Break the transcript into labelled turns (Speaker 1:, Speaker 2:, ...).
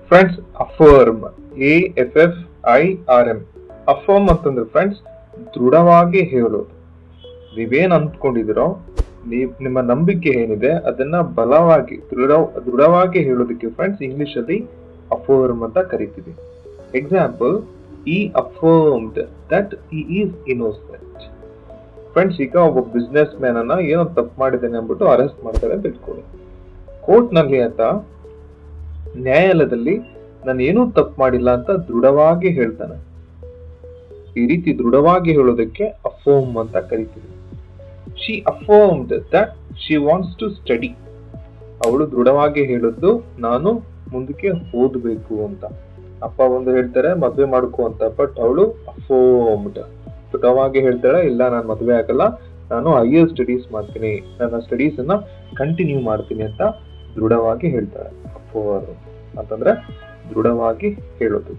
Speaker 1: Friends, affirm, AFFIRM. Affirm ಅಂತಂದ್ರೆ friends ದೃಢವಾಗಿ ಹೇಳೋದು. ನೀವೇನ್ ಅಂದ್ಕೊಂಡಿದಿರೋ, ನಿಮ್ಮ ನಂಬಿಕೆ ಏನಿದೆ ಅದನ್ನ ಬಲವಾಗಿ ದೃಢವಾಗಿ ಹೇಳೋದಕ್ಕೆ ಫ್ರೆಂಡ್ಸ್ ಇಂಗ್ಲಿಷ್ ಅಲ್ಲಿ ಅಫರ್ಮ್ ಅಂತ ಕರಿತೀವಿ. Example, he affirmed that he is innocent. Friends, ಈಗ ಒಬ್ಬ ಬಿಸ್ನೆಸ್ ಮ್ಯಾನ್ ಅನ್ನ ಏನೋ ತಪ್ಪು ಮಾಡಿದ್ದಾನೆ ಅಂದ್ಬಿಟ್ಟು ಅರೆಸ್ಟ್ ಮಾಡ್ತಾರೆ ಅಂತ ಇಟ್ಕೊಳ್ಳಿ. ಕೋರ್ಟ್ ನಲ್ಲಿ ಆತ ನ್ಯಾಯಾಲಯದಲ್ಲಿ ನಾನು ಏನೂ ತಪ್ಪು ಮಾಡಿಲ್ಲ ಅಂತ ದೃಢವಾಗಿ ಹೇಳ್ತಾನೆ. ಈ ರೀತಿ ದೃಢವಾಗಿ ಹೇಳೋದಕ್ಕೆ ಅಫರ್ಮ್ ಅಂತ ಕರಿತೀವಿ. She affirmed that she wants to study. ಅವಳು ದೃಢವಾಗಿ ಹೇಳಿದ್ದು ನಾನು ಮುಂದಕ್ಕೆ ಓದಬೇಕು ಅಂತ. ಅಪ್ಪ ಒಂದು ಹೇಳ್ತಾರೆ ಮದ್ವೆ ಮಾಡ್ಕೋ ಅಂತ, ಬಟ್ ಅವಳು ಅಫರ್ಮ್ಡ್ ದೃಢವಾಗಿ ಹೇಳ್ತಾಳೆ, ಇಲ್ಲ ನಾನು ಮದ್ವೆ ಆಗಲ್ಲ, ನಾನು ಹೈಯರ್ ಸ್ಟಡೀಸ್ ಮಾಡ್ತೀನಿ, ನನ್ನ ಸ್ಟಡೀಸ್ ಅನ್ನ ಕಂಟಿನ್ಯೂ ಮಾಡ್ತೀನಿ ಅಂತ ದೃಢವಾಗಿ ಹೇಳ್ತಾಳೆ. ಅಫರ್ಮ್ ಅಂತಂದ್ರೆ ದೃಢವಾಗಿ ಹೇಳೋದು.